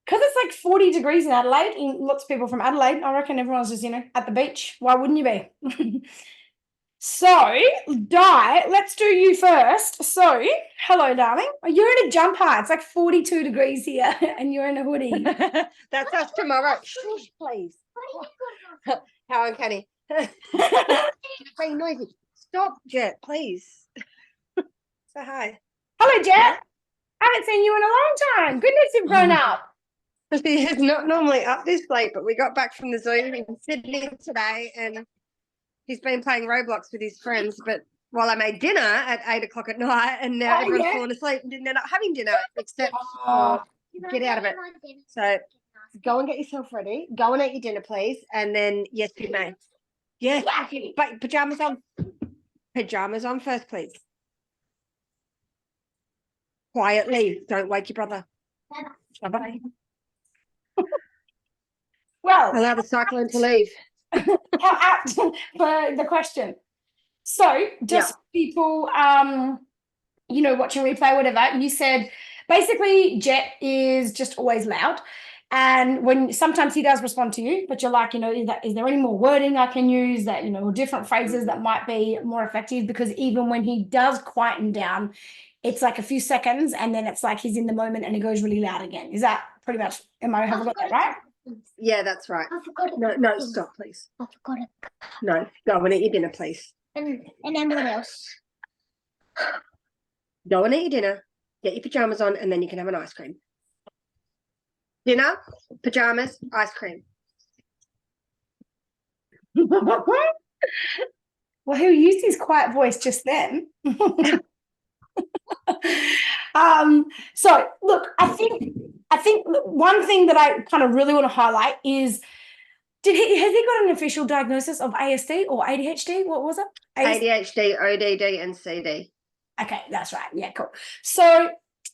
because it's like 40 degrees in Adelaide, and lots of people from Adelaide, I reckon everyone's just, at the beach. Why wouldn't you be? So, Di, let's do you first. So, hello, darling. You're in a jumper. It's like 42 degrees here, and you're in a hoodie. That's us tomorrow. Shush, please. How uncanny. Being noisy. Stop, Jet, please. Say hi. Hello, Jet. I haven't seen you in a long time. Goodness, you've grown up. He is not normally up this late, but we got back from the zoo in Sydney today, and he's been playing Roblox with his friends. But while I made dinner at 8 o'clock at night, and now everyone's fallen asleep and didn't end up having dinner, except get out of it. So go and get yourself ready. Go and eat your dinner, please, and then yes, you may. Yes, but pajamas on. Pajamas on first, please. Quietly. Don't wake your brother. Bye-bye. Well, allow the cyclone to leave. How apt for the question. So, just people, watching replay, whatever, you said basically Jet is just always loud. And when sometimes he does respond to you, but you're like, is there any more wording I can use that, or different phrases that might be more effective? Because even when he does quieten down, it's like a few seconds and then it's like he's in the moment and he goes really loud again. Is that pretty much, have I got that right? Yeah, that's right. No, stop, please. I forgot it. No, go and eat your dinner, please. And then what else? Go and eat your dinner, get your pajamas on, and then you can have an ice cream. Dinner, pajamas, ice cream. Well, he'll use his quiet voice just then. So look, I think one thing that I kind of really want to highlight is, has he got an official diagnosis of ASD or ADHD? What was it? ADHD, ODD, and CD. Okay, that's right. Yeah, cool. So,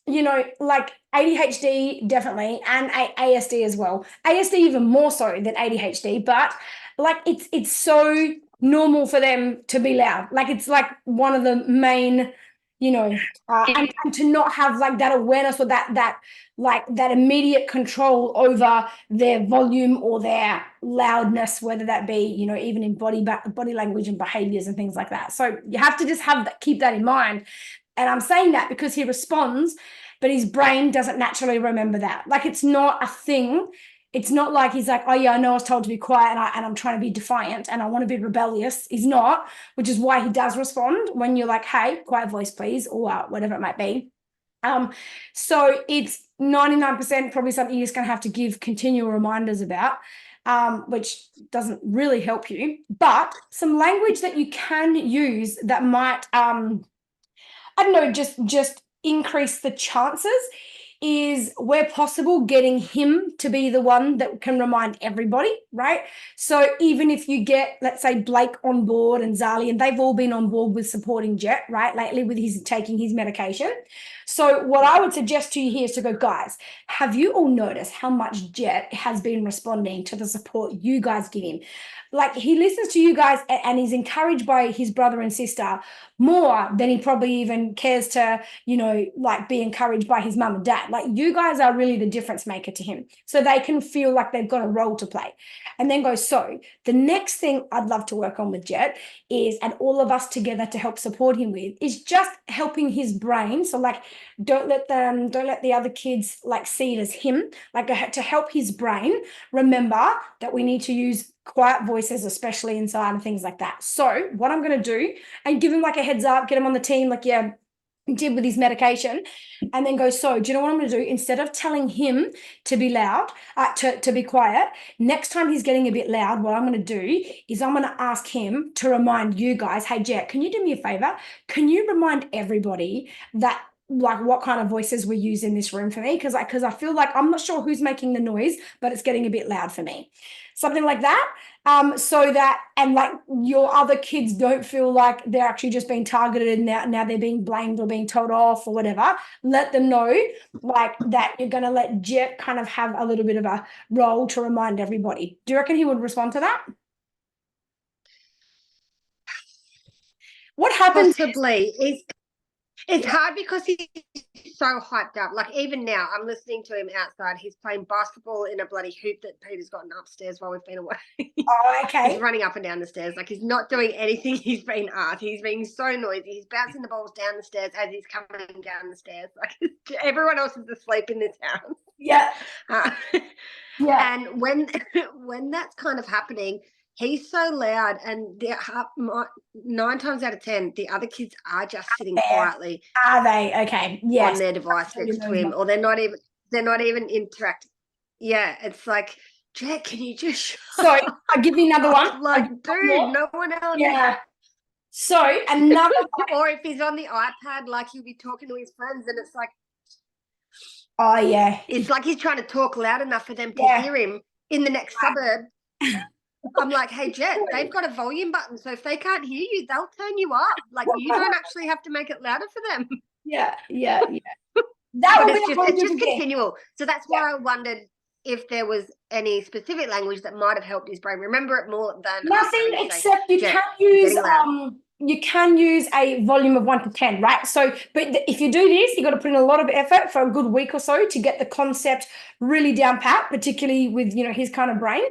like ADHD definitely, and ASD as well. ASD even more so than ADHD, but like it's so normal for them to be loud. Like it's like one of the main, and to not have like that awareness or that immediate control over their volume or their loudness, whether that be, even in body language and behaviors and things like that. So you have to just keep that in mind. And I'm saying that because he responds, but his brain doesn't naturally remember that. Like it's not a thing. It's not like he's like, oh yeah, I know I was told to be quiet and I'm trying to be defiant and I want to be rebellious. He's not, which is why he does respond when you're like, hey, quiet voice, please, or whatever it might be. So it's 99% probably something you're just going to have to give continual reminders about, which doesn't really help you. But some language that you can use that might, I don't know, just increase the chances is, where possible, getting him to be the one that can remind everybody, right? So even if you get, let's say, Blake on board and Zali, and they've all been on board with supporting Jet, right, lately with his taking his medication. So what I would suggest to you here is to go, guys, have you all noticed how much Jet has been responding to the support you guys give him? Like he listens to you guys and he's encouraged by his brother and sister more than he probably even cares to, like be encouraged by his mum and dad. Like you guys are really the difference maker to him. So they can feel like they've got a role to play. And then go, so the next thing I'd love to work on with Jet is, and all of us together to help support him with, is just helping his brain. So like, don't let the other kids like see it as him, like to help his brain remember that we need to use quiet voices, especially inside and things like that. So what I'm going to do, and give him like a heads up, get him on the team, like, yeah, he did with his medication, and then go, so do you know what I'm going to do? Instead of telling him to be loud, to be quiet, next time he's getting a bit loud, what I'm going to do is I'm going to ask him to remind you guys, hey, Jet, can you do me a favor? Can you remind everybody that, like, what kind of voices we use in this room for me? Because I feel like I'm not sure who's making the noise, but it's getting a bit loud for me. Something like that. So that, and like your other kids don't feel like they're actually just being targeted and now they're being blamed or being told off or whatever. Let them know like that you're going to let Jet kind of have a little bit of a role to remind everybody. Do you reckon he would respond to that? What happens? Possibly. It's hard because he's so hyped up. Like even now, I'm listening to him outside. He's playing basketball in a bloody hoop that Peter's gotten upstairs while we've been away. Oh, okay. He's running up and down the stairs. Like he's not doing anything he's been asked. He's being so noisy. He's bouncing the balls down the stairs as he's coming down the stairs. Like everyone else is asleep in this house. Yeah. Yeah. And when that's kind of happening, he's so loud, and 9 times out of 10, the other kids are just sitting quietly. Are they? Okay. Yes. On their device next to him, or they're not even interacting. Yeah, it's like, Jack, can you just So I'll give you another one. Like, dude, no one else. Yeah. So another or if he's on the iPad, like he'll be talking to his friends, and it's like, oh yeah, it's like he's trying to talk loud enough for them to hear him in the next suburb. I'm like, hey, Jet, they've got a volume button, so if they can't hear you, they'll turn you up. Like, you don't actually have to make it louder for them. Yeah. That would be it's just continual. So that's why I wondered if there was any specific language that might have helped his brain remember it more than nothing, except you can use a volume of 1 to 10, right? So, but if you do this, you got to put in a lot of effort for a good week or so to get the concept really down pat, particularly with, you know, his kind of brain.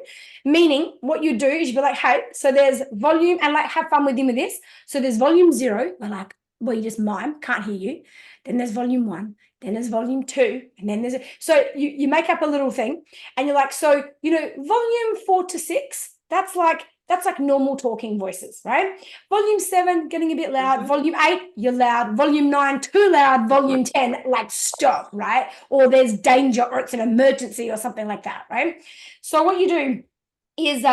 Meaning what you do is you be like, hey, so there's volume, and like have fun with him with this. So there's volume 0, like, well, you just mime, can't hear you. Then there's volume 1, then there's volume 2, and then there's so you make up a little thing, and you're like, so, you know, volume 4 to 6, that's like normal talking voices, right? Volume 7, getting a bit loud. Volume 8, you're loud. Volume 9, too loud. Volume 10, like stop, right? Or there's danger, or it's an emergency or something like that, right? So what you do is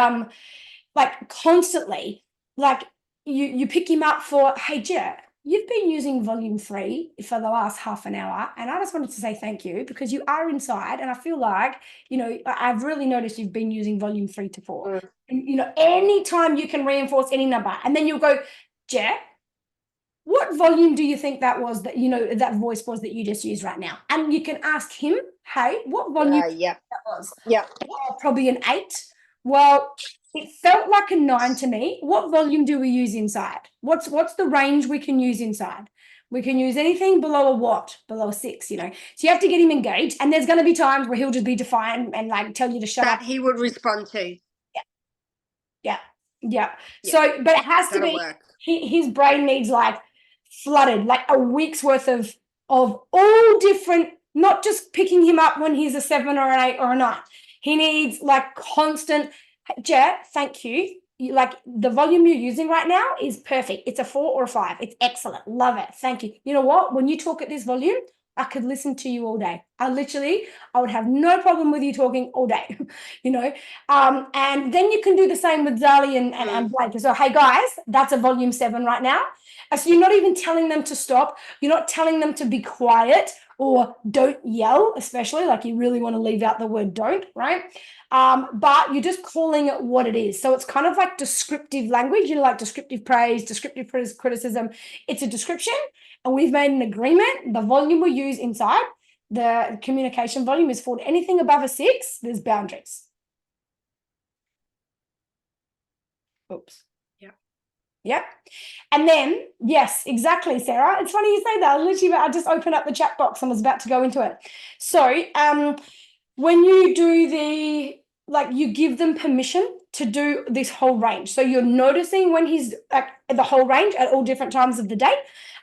like constantly, like you pick him up for, hey, Jet, you've been using volume 3 for the last half an hour, and I just wanted to say thank you because you are inside, and I feel like, you know, I've really noticed you've been using volume 3 to 4. And, you know, anytime you can reinforce any number, and then you'll go, Jet, what volume do you think that was, that, you know, that voice was that you just used right now? And you can ask him, hey, what volume that was? Yeah. Probably an 8. Well, it felt like a 9 to me. What volume do we use inside? What's the range we can use inside? We can use anything below a what? Below a 6, you know. So you have to get him engaged, and there's going to be times where he'll just be defiant and like tell you to shut up. That he would respond to. Yeah. So, but it has to be, his brain needs like flooded, like a week's worth of all different, not just picking him up when he's a 7 or an 8 or a 9. He needs like constant, Jet, thank you. Like the volume you're using right now is perfect. It's a 4 or a 5. It's excellent. Love it. Thank you. You know what? When you talk at this volume, I could listen to you all day. I would have no problem with you talking all day, you know. And then you can do the same with Zali and Blake. So, hey guys, that's a volume 7 right now. So you're not even telling them to stop. You're not telling them to be quiet or don't yell, especially like you really want to leave out the word don't, right? But you're just calling it what it is. So it's kind of like descriptive language, you know, like descriptive praise, descriptive criticism. It's a description, and we've made an agreement. The volume we use inside the communication volume is for anything above a 6, there's boundaries. Oops. Yep. And then, yes, exactly, Sarah. It's funny you say that. I just opened up the chat box and was about to go into it. So when you do you give them permission to do this whole range. So you're noticing when he's at the whole range at all different times of the day.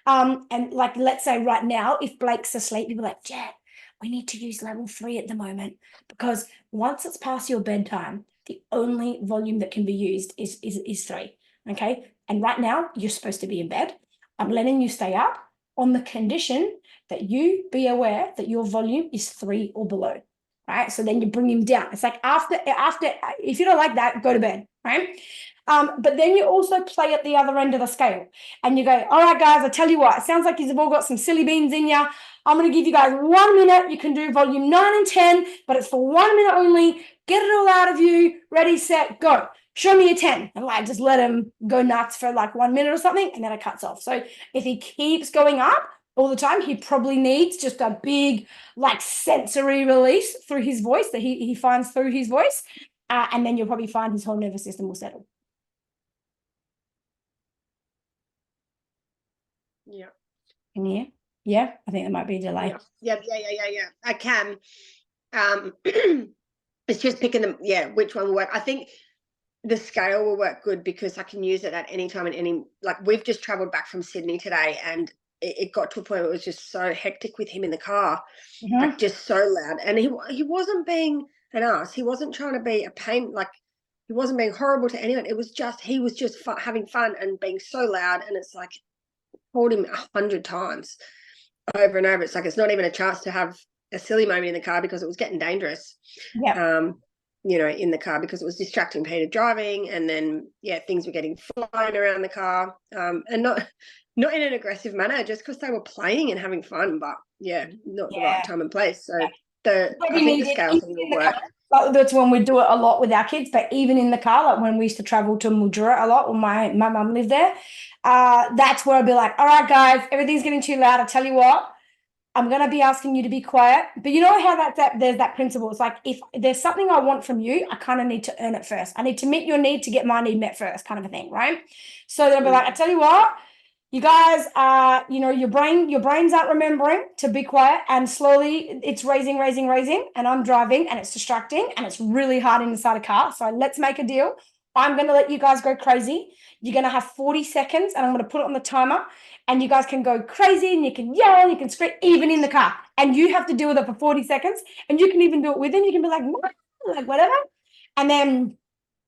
And like, let's say right now, if Blake's asleep, you'll be like, Jet, we need to use level 3 at the moment, because once it's past your bedtime, the only volume that can be used is 3. Okay. And right now you're supposed to be in bed. I'm letting you stay up on the condition that you be aware that your volume is 3 or below. Right. So then you bring him down. It's like after, if you don't like that, go to bed. Right. But then you also play at the other end of the scale, and you go, all right, guys, I tell you what, it sounds like you've all got some silly beans in you. I'm going to give you guys 1 minute. You can do volume 9 and 10, but it's for 1 minute only. Get it all out of you. Ready, set, go. Show me a 10, and like just let him go nuts for like 1 minute or something, and then it cuts off. So if he keeps going up all the time, he probably needs just a big like sensory release through his voice that he finds through his voice, and then you'll probably find his whole nervous system will settle. Yeah. Can you? Yeah, I think there might be a delay. Yeah. I can. It's just picking them. Yeah, which one will work? I think the scale will work good because I can use it at any time and we've just traveled back from Sydney today, and it got to a point where it was just so hectic with him in the car, like just so loud, and he wasn't being an ass. He wasn't trying to be a pain. Like, he wasn't being horrible to anyone. It was just he was just having fun and being so loud, and it's like told him 100 times over and over. It's like it's not even a chance to have a silly moment in the car because it was getting dangerous. Yeah. In the car because it was distracting Peter driving, and then things were getting flying around the car, and not in an aggressive manner, just because they were playing and having fun, but not the right time and place. So I think the scale thing will work. Like, that's when we do it a lot with our kids, but even in the car, like when we used to travel to Mildura a lot when my mum lived there, that's where I'd be like, all right, guys, everything's getting too loud. I tell you what, I'm going to be asking you to be quiet. But you know how there's that principle. It's like, if there's something I want from you, I kind of need to earn it first. I need to meet your need to get my need met first, kind of a thing, right? So they'll be like, I tell you what, you guys, your brains aren't remembering to be quiet, and slowly it's raising, and I'm driving and it's distracting and it's really hard inside a car. So let's make a deal. I'm going to let you guys go crazy. You're going to have 40 seconds and I'm going to put it on the timer, and you guys can go crazy and you can yell and you can scream even in the car, and you have to deal with it for 40 seconds, and you can even do it with him. You can be like, no, like whatever. And then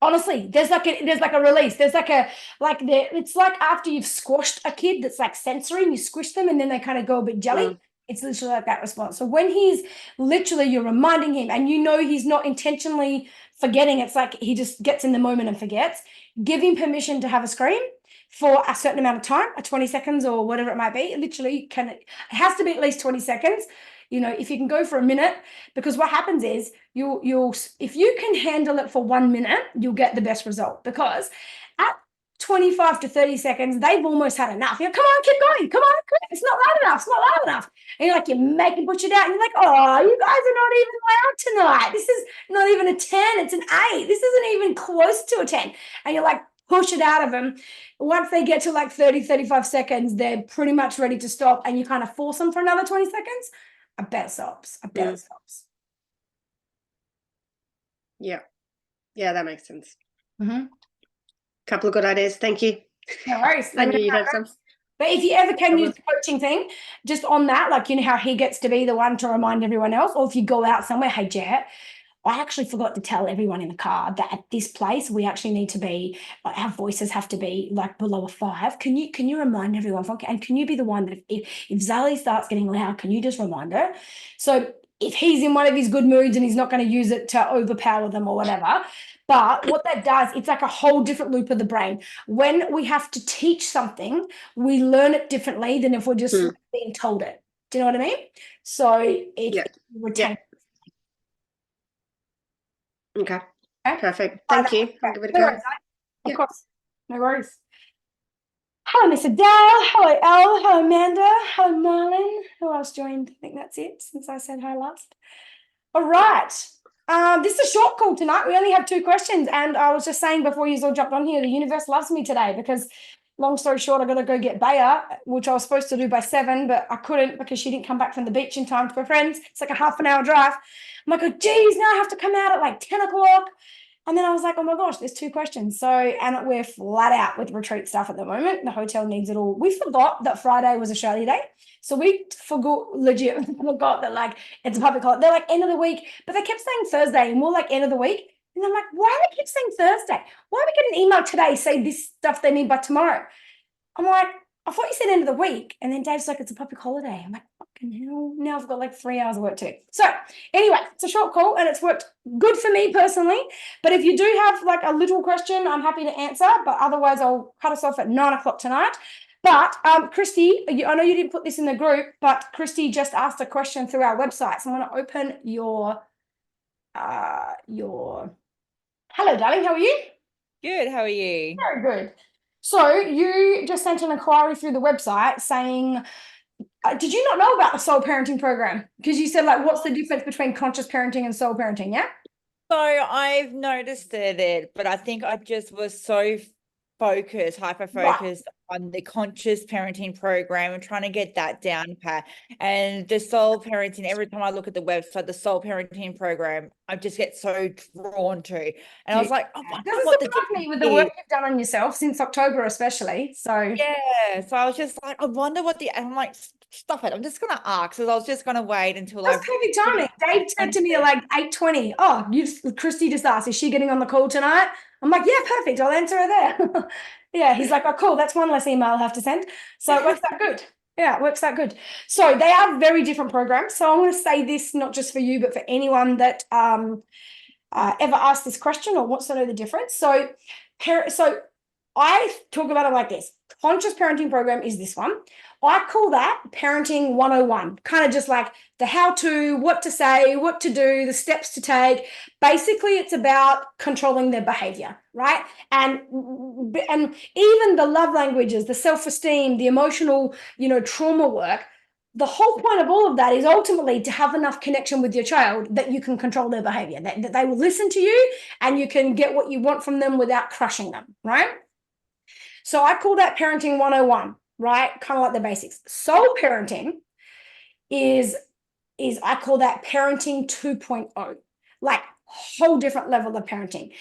honestly, there's like a release. There's it's like after you've squashed a kid that's like sensory, and you squish them and then they kind of go a bit jelly. It's literally like that response. So when you're reminding him, and you know he's not intentionally forgetting, it's like he just gets in the moment and forgets. Give him permission to have a scream for a certain amount of time, 20 seconds or whatever it might be. It has to be at least 20 seconds. If you can go for a minute, because what happens is you'll if you can handle it for 1 minute, you'll get the best result, because at 25 to 30 seconds, they've almost had enough. Come on, keep going. Come on, it's not loud enough. It's not loud enough. And you're making push it out, and you're like, oh, you guys are not even loud tonight. This is not even a 10, it's an 8. This isn't even close to a 10. And you're like, push it out of them. Once they get to 30, 35 seconds, they're pretty much ready to stop, and you kind of force them for another 20 seconds. I bet it stops. Yeah, that makes sense. Couple of good ideas. Thank you. No worries. I knew you had some. But if you ever can use the coaching thing, just on that, how he gets to be the one to remind everyone else, or if you go out somewhere, hey, Jet, I actually forgot to tell everyone in the car that at this place we actually need to be, our voices have to be below a 5. Can you remind everyone? And can you be the one that if Zali starts getting loud, can you just remind her? So if he's in one of his good moods and he's not going to use it to overpower them or whatever, but what that does, it's like a whole different loop of the brain. When we have to teach something, we learn it differently than if we're just being told it. Do you know what I mean? So it retains. Okay. Perfect. Thank you. I'll give it a go. Of course. No worries. Hello, Miss Adele. Hello, Elle. Hello, Amanda. Hello, Marlon. Who else joined? I think that's it since I said hi last. All right. This is a short call tonight. We only have 2 questions. And I was just saying before you all jumped on here, the universe loves me today, because long story short, I got to go get Bea, which I was supposed to do by 7, but I couldn't because she didn't come back from the beach in time to her friends. It's like a half an hour drive. I'm like, oh, geez, now I have to come out at 10 o'clock. And then I was like, oh my gosh, there's 2 questions. So, and we're flat out with retreat stuff at the moment. The hotel needs it all. We forgot that Friday was Australia Day. So we forgot that it's a public holiday. They're end of the week, but they kept saying Thursday, and we're end of the week. And I'm like, why do they keep saying Thursday? Why do we get an email today saying this stuff they need by tomorrow? I'm like, I thought you said end of the week. And then Dave's like, it's a public holiday. I'm like, fucking hell. Now I've got 3 hours of work to do. So anyway, it's a short call and it's worked good for me personally. But if you do have a little question, I'm happy to answer. But otherwise, I'll cut us off at 9 o'clock tonight. But Christy, I know you didn't put this in the group, but Christy just asked a question through our website. So I'm going to open your hello, darling. How are you? Good. How are you? Very good. So you just sent an inquiry through the website saying, did you not know about the soul parenting program? Because you said what's the difference between conscious parenting and soul parenting? Yeah. So I've noticed it, but I think I just was so hyper focused on the conscious parenting program and trying to get that down pat. And the soul parenting, every time I look at the website, the soul parenting program, I just get so drawn to. And I was like, I wonder Doesn't what the surprise me with the difference work you've done on yourself since October, especially. So is. Yeah. So I was just like, I wonder what and I'm like, stop it. I'm just gonna ask. So I was just gonna wait until that's I've perfect timing. Dave said to me at like 8:20, "Oh, Christy just asked, is she getting on the call tonight?" I'm like, "Yeah, perfect. I'll answer her there." Yeah, he's like, "Oh, cool. That's one less email I'll have to send." So it works out good. Yeah, it works out good. So they are very different programs. So I want to say this not just for you, but for anyone that ever asked this question or wants to know the difference. So, so I talk about it like this. Conscious parenting program is this one. I call that parenting 101, kind of just like the how to, what to say, what to do, the steps to take. Basically, it's about controlling their behavior, right? And even the love languages, the self-esteem, the emotional, trauma work. The whole point of all of that is ultimately to have enough connection with your child that you can control their behavior, that they will listen to you and you can get what you want from them without crushing them, right? So I call that parenting 101, right? Kind of like the basics. Soul parenting is I call that parenting 2.0, like whole different level of parenting.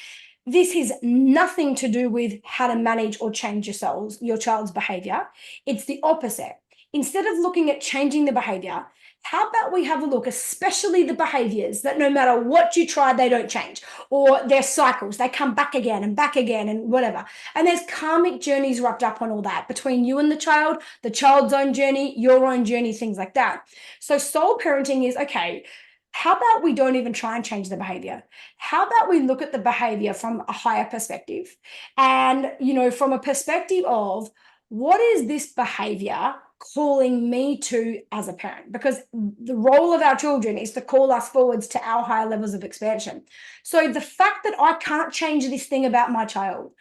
This has nothing to do with how to manage or change your child's behavior. It's the opposite. Instead of looking at changing the behavior, how about we have a look, especially the behaviors that no matter what you try, they don't change, or their cycles, they come back again and whatever. And there's karmic journeys wrapped up on all that between you and the child's own journey, your own journey, things like that. So soul parenting is, okay, how about we don't even try and change the behavior? How about we look at the behavior from a higher perspective? And, from a perspective of what is this behavior calling me to as a parent? Because the role of our children is to call us forwards to our higher levels of expansion. So the fact that I can't change this thing about my child,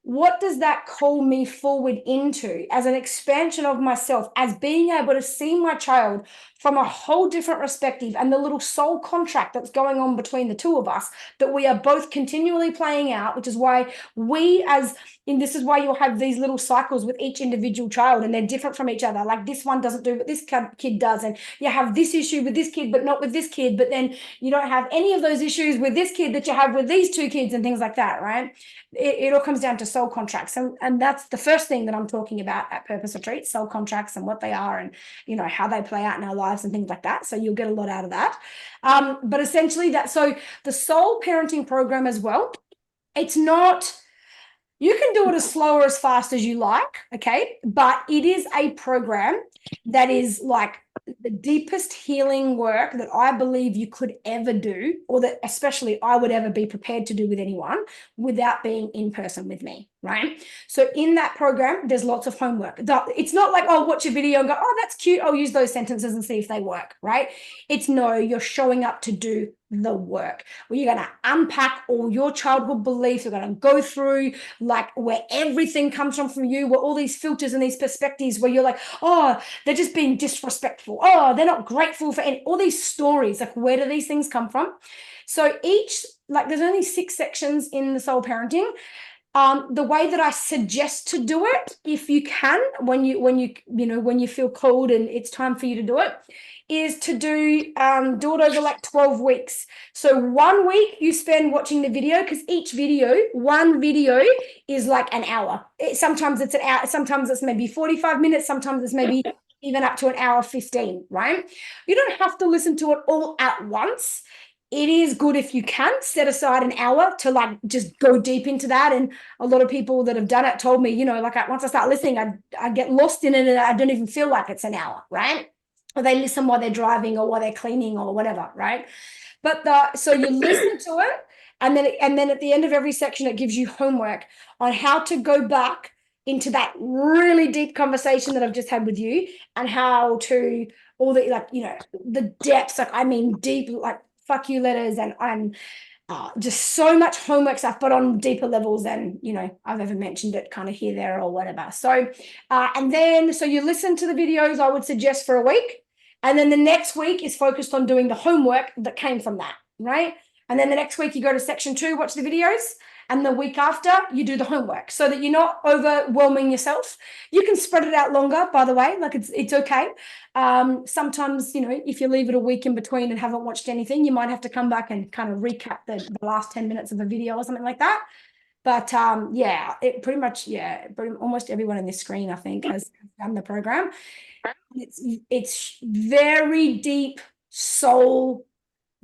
what does that call me forward into as an expansion of myself, as being able to see my child from a whole different perspective, and the little soul contract that's going on between the two of us that we are both continually playing out, which is why this is why you'll have these little cycles with each individual child, and they're different from each other. Like this one doesn't do what this kid does, and you have this issue with this kid but not with this kid, but then you don't have any of those issues with this kid that you have with these two kids, and things like that, right? It all comes down to soul contracts, and that's the first thing that I'm talking about at Purpose Retreat: soul contracts and what they are, and how they play out in our lives and things like that. So you'll get a lot out of that. But essentially so the soul parenting program as well, it's not, you can do it as slow or as fast as you like, okay? But it is a program that is like the deepest healing work that I believe you could ever do, or that especially I would ever be prepared to do with anyone without being in person with me, right? So in that program, there's lots of homework. It's not like, oh, watch a video and go, oh, that's cute, I'll use those sentences and see if they work, right? It's no, you're showing up to do the work, where you're going to unpack all your childhood beliefs. You're going to go through like where everything comes from you, where all these filters and these perspectives where you're like, oh, they're just being disrespectful. Oh, they're not grateful for all these stories. Like, where do these things come from? So there's only 6 sections in the soul parenting. The way that I suggest to do it, if you can, when you feel called and it's time for you to do it, is to do it over like 12 weeks. So 1 week you spend watching the video, because one video is like an hour. Sometimes it's an hour, sometimes it's maybe 45 minutes, sometimes it's maybe even up to an hour 15, right? You don't have to listen to it all at once. It is good if you can set aside an hour to like just go deep into that. And a lot of people that have done it told me, once I start listening, I get lost in it and I don't even feel like it's an hour, right? Or they listen while they're driving or while they're cleaning or whatever, right? But so you listen to it, and then at the end of every section, it gives you homework on how to go back into that really deep conversation that I've just had with you, and how to all the the depths, like I mean deep, like fuck you letters, and I'm just so much homework stuff, but on deeper levels than I've ever mentioned it, kind of here, there, or whatever. So and then so you listen to the videos, I would suggest, for a week, and then the next week is focused on doing the homework that came from that, right? And then the next week you go to section 2, watch the videos. And the week after, you do the homework so that you're not overwhelming yourself. You can spread it out longer, by the way, like it's okay. Sometimes, you know, if you leave it a week in between and haven't watched anything, you might have to come back and kind of recap the last 10 minutes of a video or something like that. But yeah, it pretty much, almost everyone in this screen, I think, has done the program. It's very deep soul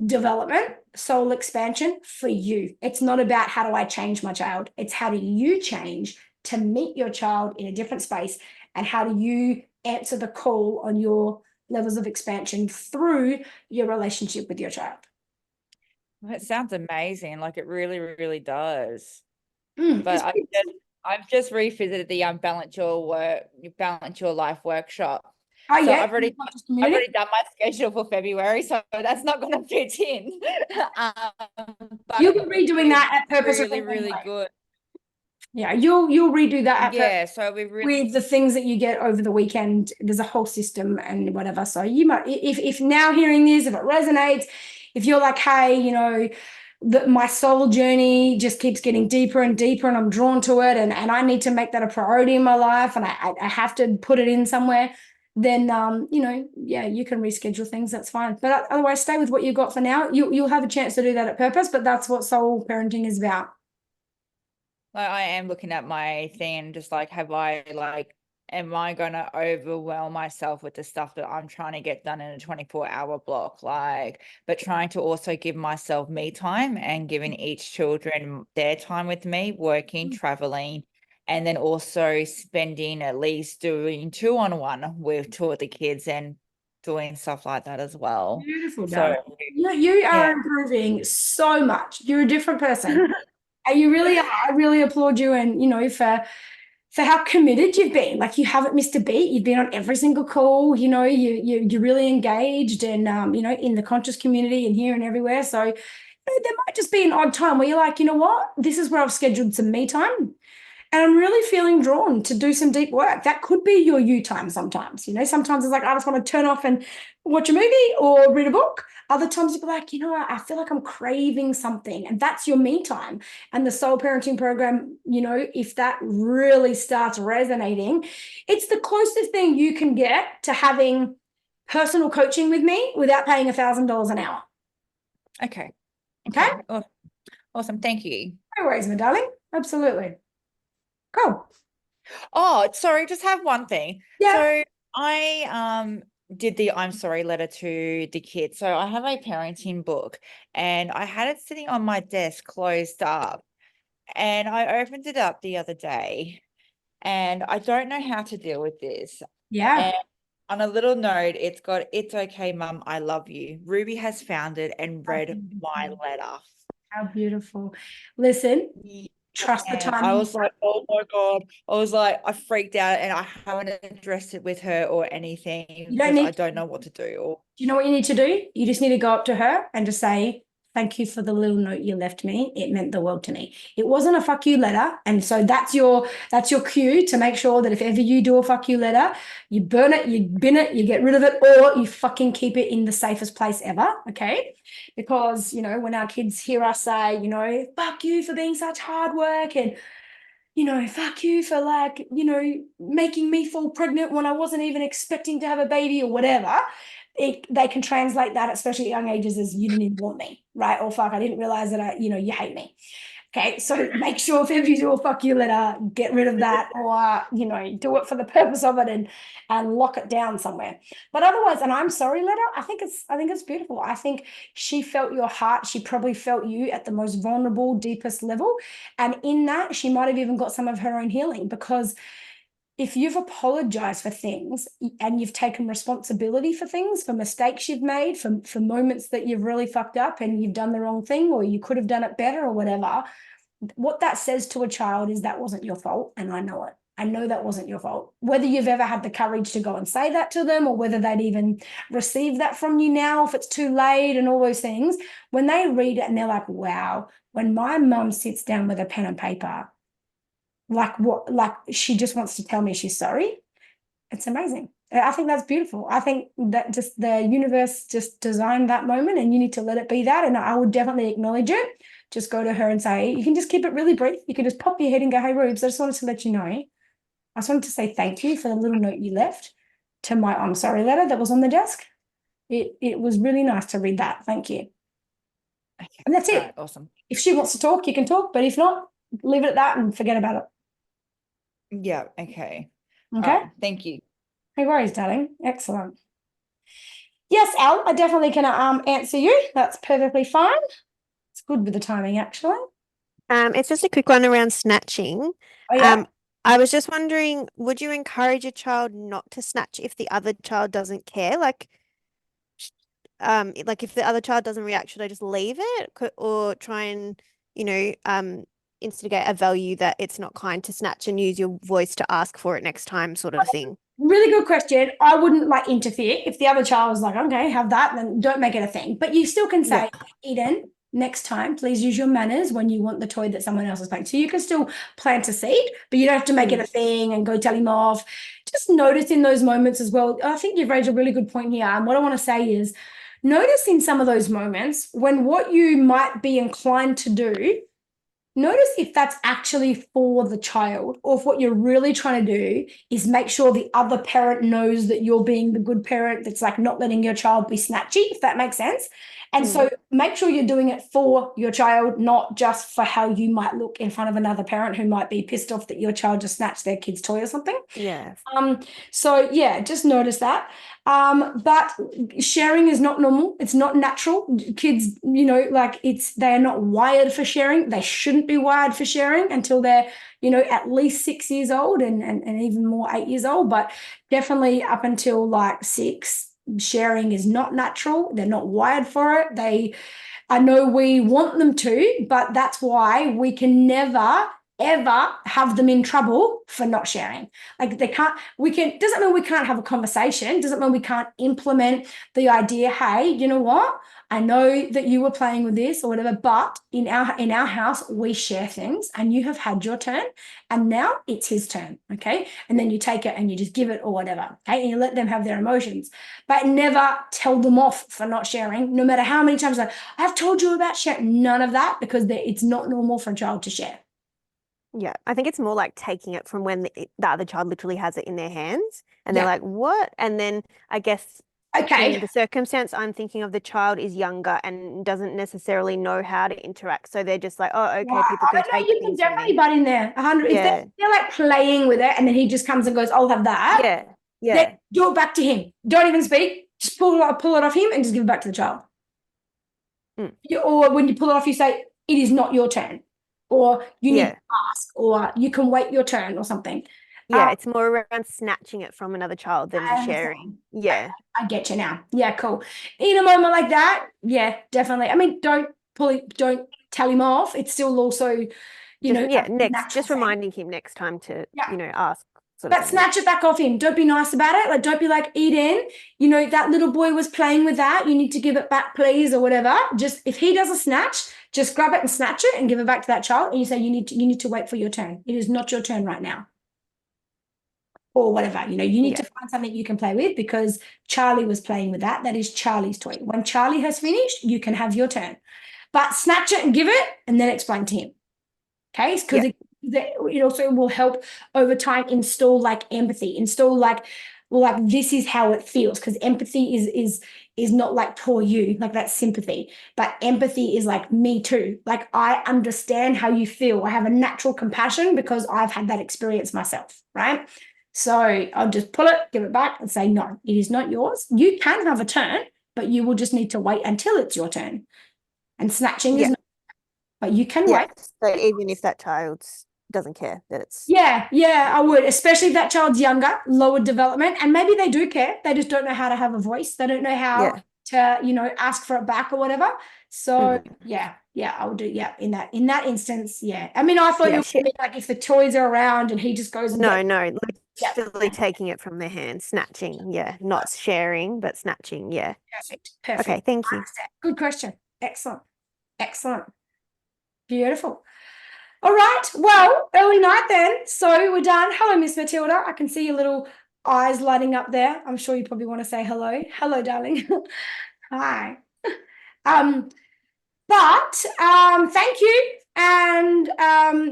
development, soul expansion for you. It's not about how do I change my child. It's how do you change to meet your child in a different space, and how do you answer the call on your levels of expansion through your relationship with your child. That sounds amazing. Like it really, really does. But I've just revisited the Balance Your Life workshop. Oh, So yeah, I've already done my schedule for February, so that's not going to fit in. But you'll be redoing that at Purpose. Really, really good. Yeah, you'll redo that. So we've with the things that you get over the weekend. There's a whole system and whatever. So you might, if now hearing this, if it resonates, if you're like, hey, you know, my soul journey just keeps getting deeper and deeper, and I'm drawn to it, and I need to make that a priority in my life, and I have to put it in somewhere, then you know, yeah, you can reschedule things. That's fine. But otherwise, stay with what you've got for now. You'll have a chance to do that at Purpose, but that's what soul parenting is about. Like I am looking at my thing and just like, am I going to overwhelm myself with the stuff that I'm trying to get done in a 24-hour block? But trying to also give myself me time and giving each children their time with me, working, traveling, and then also spending at least doing 2-on-1 with 2 of the kids and doing stuff like that as well. Beautiful, So you are improving so much. You're a different person. And you really are. I really applaud you, and you know, for how committed you've been. Like, you haven't missed a beat. You've been on every single call. You know, you're really engaged, and you know, in the conscious community and here and everywhere. So you know, there might just be an odd time where you're like, you know what, this is where I've scheduled some me time, and I'm really feeling drawn to do some deep work. That could be your you time sometimes. You know, sometimes it's like, I just want to turn off and watch a movie or read a book. Other times you'll be like, you know what, I feel like I'm craving something, and that's your me time. And the soul parenting program, you know, if that really starts resonating, it's the closest thing you can get to having personal coaching with me without paying $1,000 an hour. Okay. Okay. Awesome. Thank you. No worries, my darling. Absolutely. Cool. Oh, sorry, just have one thing. Yeah. So I did the I'm sorry letter to the kids. So I have a parenting book, and I had it sitting on my desk closed up, and I opened it up the other day, and I don't know how to deal with this. Yeah. And on a little note, it's got, "It's okay, Mum, I love you. Ruby has found it and read my letter." How beautiful. Listen, trust the time. I was like, oh my God. I freaked out, and I haven't addressed it with her or anything because I don't know what to do. Do you know what you need to do? You just need to go up to her and just say, thank you for the little note you left me. It meant the world to me. It wasn't a fuck you letter. And so that's your cue to make sure that if ever you do a fuck you letter, you burn it, you bin it, you get rid of it, or you fucking keep it in the safest place ever. Okay. Because, you know, when our kids hear us say, you know, fuck you for being such hard work, and, you know, fuck you for, like, you know, making me fall pregnant when I wasn't even expecting to have a baby or whatever, they can translate that, especially at young ages, as you didn't even want me, right? Or fuck, I didn't realize that you hate me. Okay, so make sure if ever you do a fuck you letter, get rid of that, or you know, do it for the purpose of it, and lock it down somewhere. But otherwise, an I'm sorry letter, I think it's beautiful. I think she felt your heart. She probably felt you at the most vulnerable, deepest level, and in that, she might have even got some of her own healing, because if you've apologized for things and you've taken responsibility for things, for mistakes you've made, for moments that you've really fucked up and you've done the wrong thing, or you could have done it better or whatever, what that says to a child is that wasn't your fault, and I know it. I know that wasn't your fault. Whether you've ever had the courage to go and say that to them, or whether they'd even receive that from you now, if it's too late and all those things, when they read it and they're like, wow, when my mum sits down with a pen and paper, like what, like she just wants to tell me she's sorry, it's amazing. I think that's beautiful. I think that just the universe just designed that moment and you need to let it be that. And I would definitely acknowledge it. Just go to her and say, you can just keep it really brief. You can just pop your head and go, hey, Rubes, I just wanted to let you know. I just wanted to say thank you for the little note you left to my I'm sorry letter that was on the desk. It was really nice to read that. Thank you. Okay. And that's it. Alright, awesome. If she wants to talk, you can talk. But if not, leave it at that and forget about it. Yeah, okay. Okay. Alright, thank you. No worries, darling. Excellent. Yes, Al, I definitely can answer you. That's perfectly fine. It's good with the timing, actually. It's just a quick one around snatching. Oh, yeah. I was just wondering, would you encourage a child not to snatch if the other child doesn't care? Like if the other child doesn't react, should I just leave it or try and, instigate a value that it's not kind to snatch and use your voice to ask for it next time, sort of thing? Really good question. I wouldn't like interfere. If the other child was like, okay, have that, then don't make it a thing. But you still can say, Eden, next time, please use your manners when you want the toy that someone else is playing. So you can still plant a seed, but you don't have to make it a thing and go tell him off. Just notice in those moments as well. I think you've raised a really good point here. And what I want to say is notice in some of those moments when what you might be inclined to do, notice if that's actually for the child or if what you're really trying to do is make sure the other parent knows that you're being the good parent that's like not letting your child be snatchy, if that makes sense. And so make sure you're doing it for your child, not just for how you might look in front of another parent who might be pissed off that your child just snatched their kid's toy or something. Yeah. So yeah, just notice that. But sharing is not normal. It's not natural. Kids, they are not wired for sharing. They shouldn't be wired for sharing until they're, at least 6 years old and even more 8 years old. But definitely up until like 6, sharing is not natural. They're not wired for it. I know we want them to, but that's why we can never ever have them in trouble for not sharing. Like doesn't mean we can't have a conversation, doesn't mean we can't implement the idea, hey, you know what? I know that you were playing with this or whatever, but in our house, we share things and you have had your turn and now it's his turn, okay? And then you take it and you just give it or whatever, okay? And you let them have their emotions, but never tell them off for not sharing, no matter how many times I've told you about sharing. None of that, because it's not normal for a child to share. Yeah, I think it's more like taking it from when the other child literally has it in their hands and they're like, what? And then I guess in the circumstance, I'm thinking of the child is younger and doesn't necessarily know how to interact. So they're just like, oh, okay, people can take you things can from definitely me. butt in there. 100. Yeah. If they're like playing with it and then he just comes and goes, I'll have that. Yeah. Yeah. Then do it back to him. Don't even speak. Just pull it off him and just give it back to the child. Or when you pull it off, you say, it is not your turn. Or you need to ask, or you can wait your turn or something. Yeah, it's more around snatching it from another child than the sharing. Yeah. I get you now. Yeah, cool. In a moment like that, yeah, definitely. I mean, don't tell him off. It's still also, just reminding him next time to, ask. But snatch it back off him. Don't be nice about it. Like, don't be like, Eden, that little boy was playing with that. You need to give it back, please, or whatever. Just if he does a snatch, just grab it and snatch it and give it back to that child. And you say, you need to wait for your turn. It is not your turn right now. Or whatever. You need to find something you can play with because Charlie was playing with that. That is Charlie's toy. When Charlie has finished, you can have your turn. But snatch it and give it and then explain to him. Okay? Because it also will help over time install like empathy, this is how it feels, because empathy is not like poor you, like that's sympathy, but empathy is like me too, like I understand how you feel. I have a natural compassion because I've had that experience myself, right? So I'll just pull it, give it back and say, no, it is not yours. You can have a turn, but you will just need to wait until it's your turn. And snatching is not, but you can wait. So even if that child doesn't care that it's I would, especially if that child's younger, lower development, and maybe they do care, they just don't know how to have a voice, they don't know how to ask for it back or whatever. So I would do in that instance. I mean, I thought you were be like if the toys are around and he just goes and literally taking it from their hand, snatching, not sharing but snatching. Perfect. Okay, thank you. Good question. Excellent beautiful. All right. Well, early night then. So we're done. Hello, Miss Matilda. I can see your little eyes lighting up there. I'm sure you probably want to say hello. Hello, darling. Hi. But thank you. And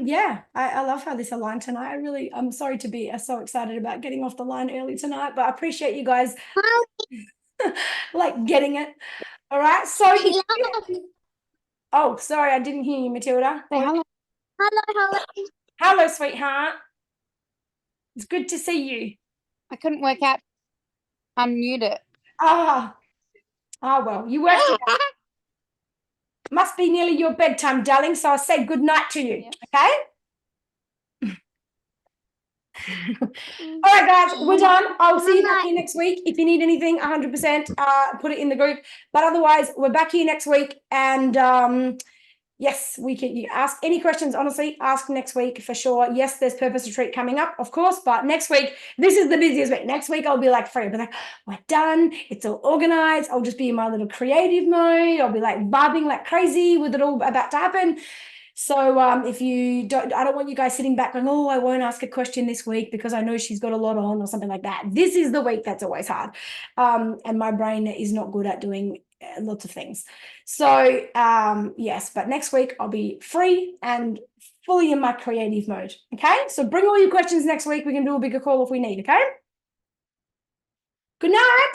yeah, I love how this aligned tonight. I'm sorry to be so excited about getting off the line early tonight, but I appreciate you guys like getting it. All right. So oh, sorry, I didn't hear you, Matilda. Hello. Hello. Hello, sweetheart. It's good to see you. I couldn't work out. Unmute it. Ah, well, you worked it out. Must be nearly your bedtime, darling. So I'll say good night to you. Yep. Okay. All right, guys, we're done. I'll see you back here next week. If you need anything, 100%, put it in the group. But otherwise, we're back here next week. And yes, we can. You ask any questions, honestly, ask next week for sure. Yes, there's Purpose Retreat coming up, of course. But next week, this is the busiest week. Next week, I'll be like free. I'll be like, we're done. It's all organized. I'll just be in my little creative mode. I'll be like vibing like crazy with it all about to happen. So if you don't, I don't want you guys sitting back going, oh, I won't ask a question this week because I know she's got a lot on or something like that. This is the week that's always hard. And my brain is not good at doing lots of things. So yes, but next week I'll be free and fully in my creative mode. Okay. So bring all your questions next week. We can do a bigger call if we need. Okay. Good night.